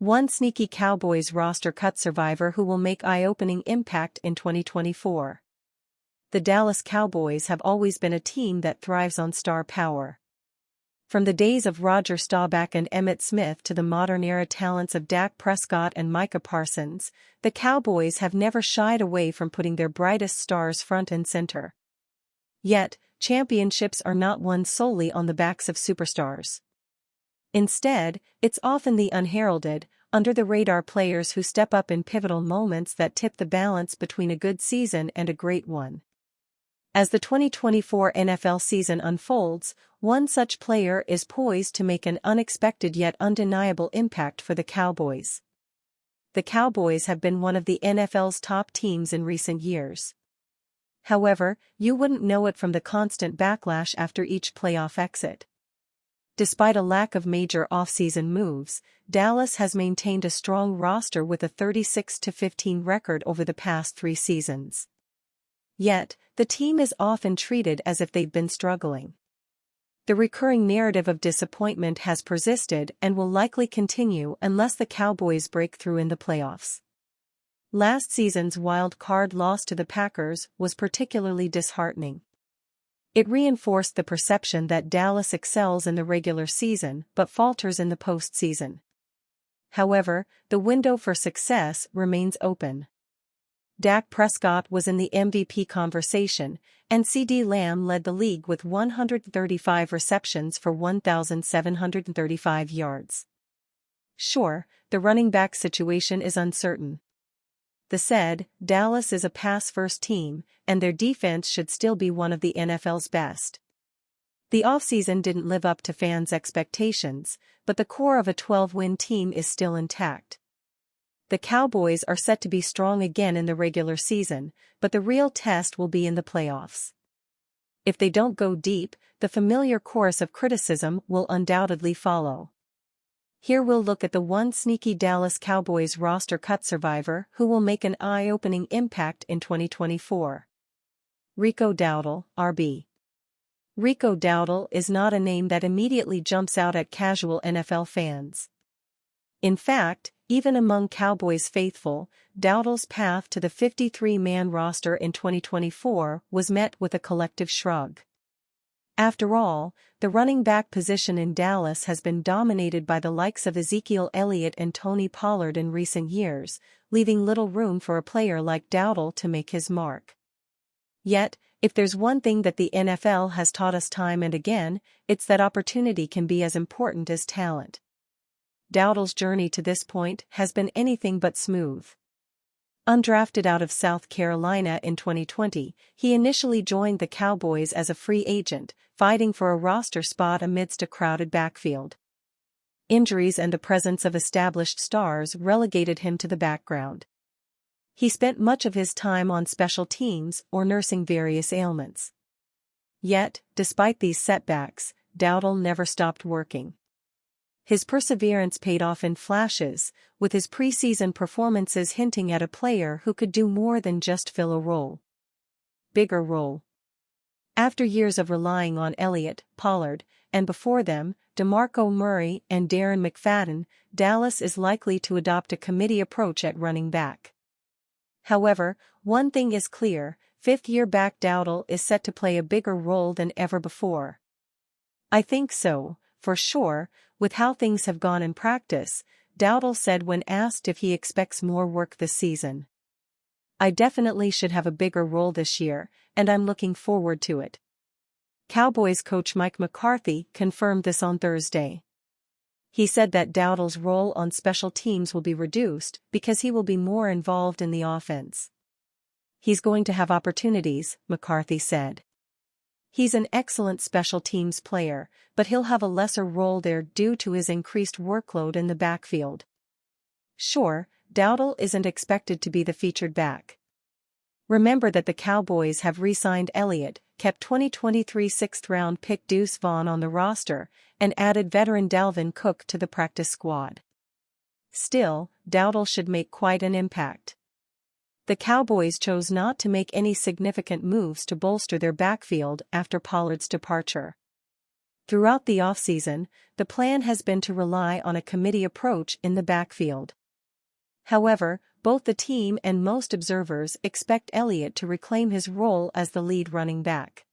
One sneaky Cowboys roster cut survivor who will make eye-opening impact in 2024. The Dallas Cowboys have always been a team that thrives on star power. From the days of Roger Staubach and Emmitt Smith to the modern-era talents of Dak Prescott and Micah Parsons, the Cowboys have never shied away from putting their brightest stars front and center. Yet, championships are not won solely on the backs of superstars. Instead, it's often the unheralded, under-the-radar players who step up in pivotal moments that tip the balance between a good season and a great one. As the 2024 NFL season unfolds, one such player is poised to make an unexpected yet undeniable impact for the Cowboys. The Cowboys have been one of the NFL's top teams in recent years. However, you wouldn't know it from the constant backlash after each playoff exit. Despite a lack of major offseason moves, Dallas has maintained a strong roster with a 36-15 record over the past 3 seasons. Yet, the team is often treated as if they've been struggling. The recurring narrative of disappointment has persisted and will likely continue unless the Cowboys break through in the playoffs. Last season's wild card loss to the Packers was particularly disheartening. It reinforced the perception that Dallas excels in the regular season but falters in the postseason. However, the window for success remains open. Dak Prescott was in the MVP conversation, and CeeDee Lamb led the league with 135 receptions for 1,735 yards. Sure, the running back situation is uncertain. That said, Dallas is a pass-first team, and their defense should still be one of the NFL's best. The offseason didn't live up to fans' expectations, but the core of a 12-win team is still intact. The Cowboys are set to be strong again in the regular season, but the real test will be in the playoffs. If they don't go deep, the familiar chorus of criticism will undoubtedly follow. Here we'll look at the one sneaky Dallas Cowboys roster cut survivor who will make an eye-opening impact in 2024. Rico Dowdle, RB. Rico Dowdle is not a name that immediately jumps out at casual NFL fans. In fact, even among Cowboys faithful, Dowdle's path to the 53-man roster in 2024 was met with a collective shrug. After all, the running back position in Dallas has been dominated by the likes of Ezekiel Elliott and Tony Pollard in recent years, leaving little room for a player like Dowdle to make his mark. Yet, if there's one thing that the NFL has taught us time and again, it's that opportunity can be as important as talent. Dowdle's journey to this point has been anything but smooth. Undrafted out of South Carolina in 2020, he initially joined the Cowboys as a free agent, fighting for a roster spot amidst a crowded backfield. Injuries and the presence of established stars relegated him to the background. He spent much of his time on special teams or nursing various ailments. Yet, despite these setbacks, Dowdle never stopped working. His perseverance paid off in flashes, with his preseason performances hinting at a player who could do more than just fill a role. Bigger role. After years of relying on Elliott, Pollard, and before them, DeMarco Murray and Darren McFadden, Dallas is likely to adopt a committee approach at running back. However, one thing is clear, fifth-year back Dowdle is set to play a bigger role than ever before. I think so, for sure, with how things have gone in practice, Dowdle said when asked if he expects more work this season. I definitely should have a bigger role this year, and I'm looking forward to it. Cowboys coach Mike McCarthy confirmed this on Thursday. He said that Dowdle's role on special teams will be reduced because he will be more involved in the offense. He's going to have opportunities, McCarthy said. He's an excellent special teams player, but he'll have a lesser role there due to his increased workload in the backfield. Sure, Dowdle isn't expected to be the featured back. Remember that the Cowboys have re-signed Elliott, kept 2023 sixth-round pick Deuce Vaughn on the roster, and added veteran Dalvin Cook to the practice squad. Still, Dowdle should make quite an impact. The Cowboys chose not to make any significant moves to bolster their backfield after Pollard's departure. Throughout the offseason, the plan has been to rely on a committee approach in the backfield. However, both the team and most observers expect Elliott to reclaim his role as the lead running back.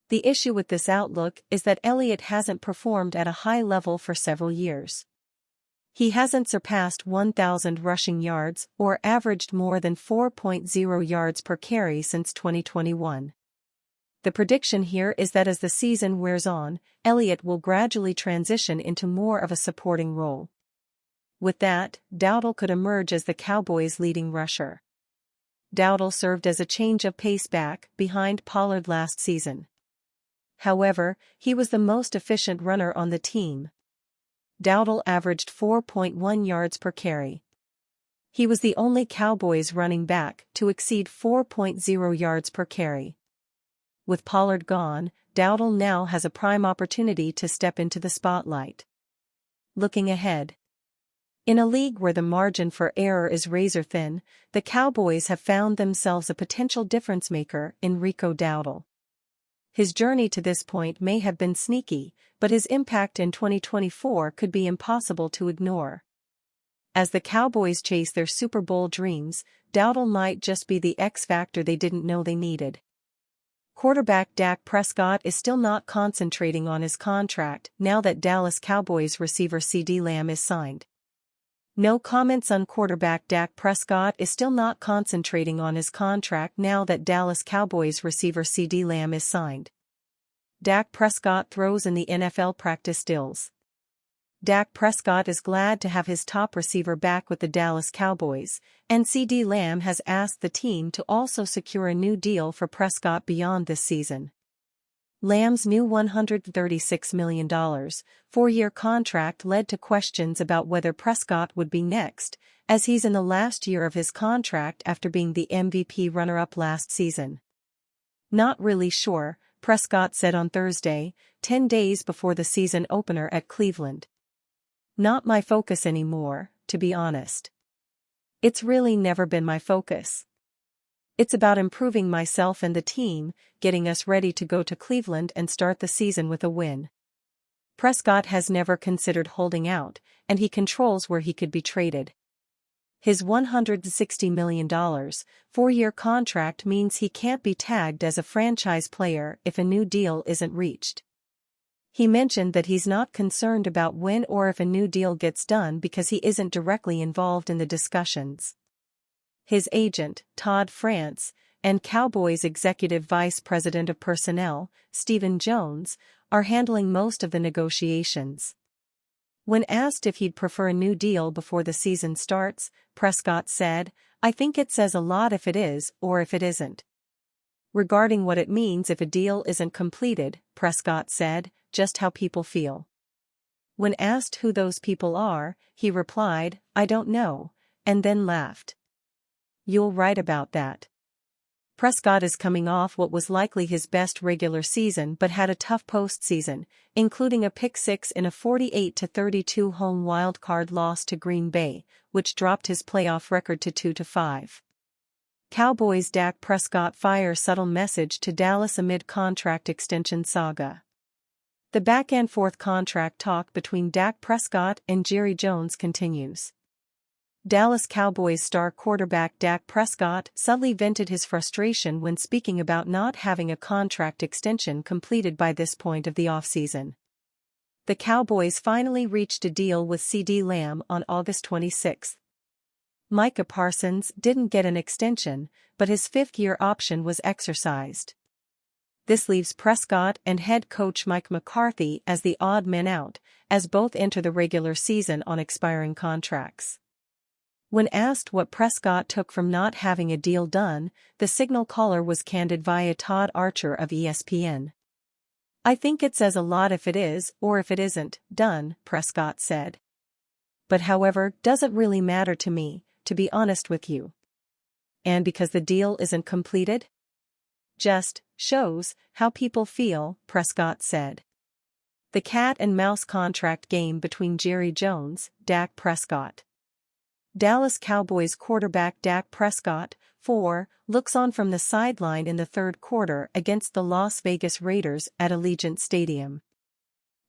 The issue with this outlook is that Elliott hasn't performed at a high level for several years. He hasn't surpassed 1,000 rushing yards or averaged more than 4.0 yards per carry since 2021. The prediction here is that as the season wears on, Elliott will gradually transition into more of a supporting role. With that, Dowdle could emerge as the Cowboys' leading rusher. Dowdle served as a change of pace back behind Pollard last season. However, he was the most efficient runner on the team. Dowdle averaged 4.1 yards per carry. He was the only Cowboys running back to exceed 4.0 yards per carry. With Pollard gone, Dowdle now has a prime opportunity to step into the spotlight. Looking ahead. In a league where the margin for error is razor thin, the Cowboys have found themselves a potential difference-maker in Rico Dowdle. His journey to this point may have been sneaky, but his impact in 2024 could be impossible to ignore. As the Cowboys chase their Super Bowl dreams, Dowdle might just be the X factor they didn't know they needed. Quarterback Dak Prescott is still not concentrating on his contract now that Dallas Cowboys receiver CeeDee Lamb is signed. No comments on quarterback Dak Prescott is still not concentrating on his contract now that Dallas Cowboys receiver CeeDee Lamb is signed. Dak Prescott throws in the NFL practice stills. Dak Prescott is glad to have his top receiver back with the Dallas Cowboys, and CeeDee Lamb has asked the team to also secure a new deal for Prescott beyond this season. Lamb's new $136 million, four-year contract led to questions about whether Prescott would be next, as he's in the last year of his contract after being the MVP runner-up last season. Not really sure, Prescott said on Thursday, 10 days before the season opener at Cleveland. Not my focus anymore, to be honest. It's really never been my focus. It's about improving myself and the team, getting us ready to go to Cleveland and start the season with a win. Prescott has never considered holding out, and he controls where he could be traded. His $160 million, four-year contract means he can't be tagged as a franchise player if a new deal isn't reached. He mentioned that he's not concerned about when or if a new deal gets done because he isn't directly involved in the discussions. His agent, Todd France, and Cowboys Executive Vice President of Personnel, Stephen Jones, are handling most of the negotiations. When asked if he'd prefer a new deal before the season starts, Prescott said, "I think it says a lot if it is or if it isn't." Regarding what it means if a deal isn't completed, Prescott said, "Just how people feel." When asked who those people are, he replied, "I don't know," and then laughed. "You'll write about that." Prescott is coming off what was likely his best regular season but had a tough postseason, including a pick-six in a 48-32 home wildcard loss to Green Bay, which dropped his playoff record to 2-5. Cowboys Dak Prescott fires subtle message to Dallas amid contract extension saga. The back-and-forth contract talk between Dak Prescott and Jerry Jones continues. Dallas Cowboys star quarterback Dak Prescott subtly vented his frustration when speaking about not having a contract extension completed by this point of the offseason. The Cowboys finally reached a deal with CeeDee Lamb on August 26. Micah Parsons didn't get an extension, but his fifth-year option was exercised. This leaves Prescott and head coach Mike McCarthy as the odd men out, as both enter the regular season on expiring contracts. When asked what Prescott took from not having a deal done, the signal caller was candid via Todd Archer of ESPN. "I think it says a lot if it is or if it isn't done," Prescott said. "But however, doesn't really matter to me, to be honest with you. And because the deal isn't completed? Just shows how people feel," Prescott said. The cat and mouse contract game between Jerry Jones, Dak Prescott. Dallas Cowboys quarterback Dak Prescott, 4, looks on from the sideline in the third quarter against the Las Vegas Raiders at Allegiant Stadium.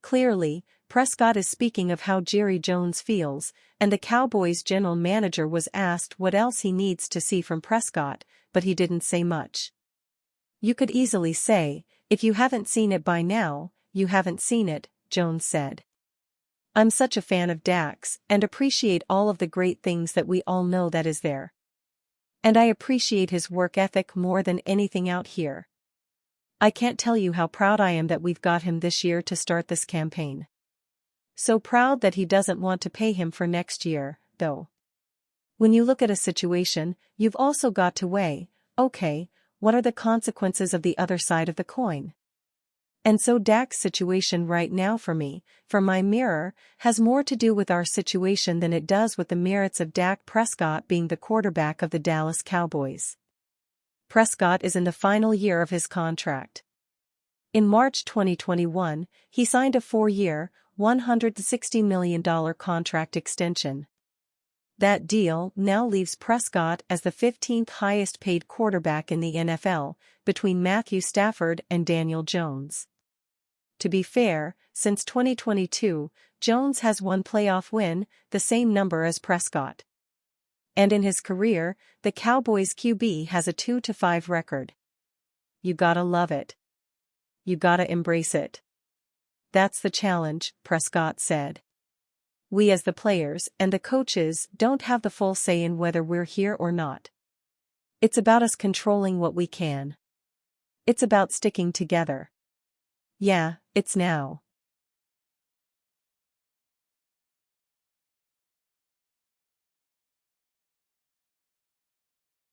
Clearly, Prescott is speaking of how Jerry Jones feels, and the Cowboys general manager was asked what else he needs to see from Prescott, but he didn't say much. "You could easily say, if you haven't seen it by now, you haven't seen it," Jones said. "I'm such a fan of Dak's and appreciate all of the great things that we all know that is there. And I appreciate his work ethic more than anything out here. I can't tell you how proud I am that we've got him this year to start this campaign. So proud that he doesn't want to pay him for next year, though. When you look at a situation, you've also got to weigh, okay, what are the consequences of the other side of the coin? And so Dak's situation right now for me, from my mirror, has more to do with our situation than it does with the merits of Dak Prescott being the quarterback of the Dallas Cowboys." Prescott is in the final year of his contract. In March 2021, he signed a 4-year, $160 million contract extension. That deal now leaves Prescott as the 15th highest-paid quarterback in the NFL, between Matthew Stafford and Daniel Jones. To be fair, since 2022, Jones has one playoff win, the same number as Prescott. And in his career, the Cowboys QB has a 2-5 record. You gotta love it. You gotta embrace it. That's the challenge, Prescott said. We as the players and the coaches don't have the full say in whether we're here or not. It's about us controlling what we can. It's about sticking together. Yeah, it's now.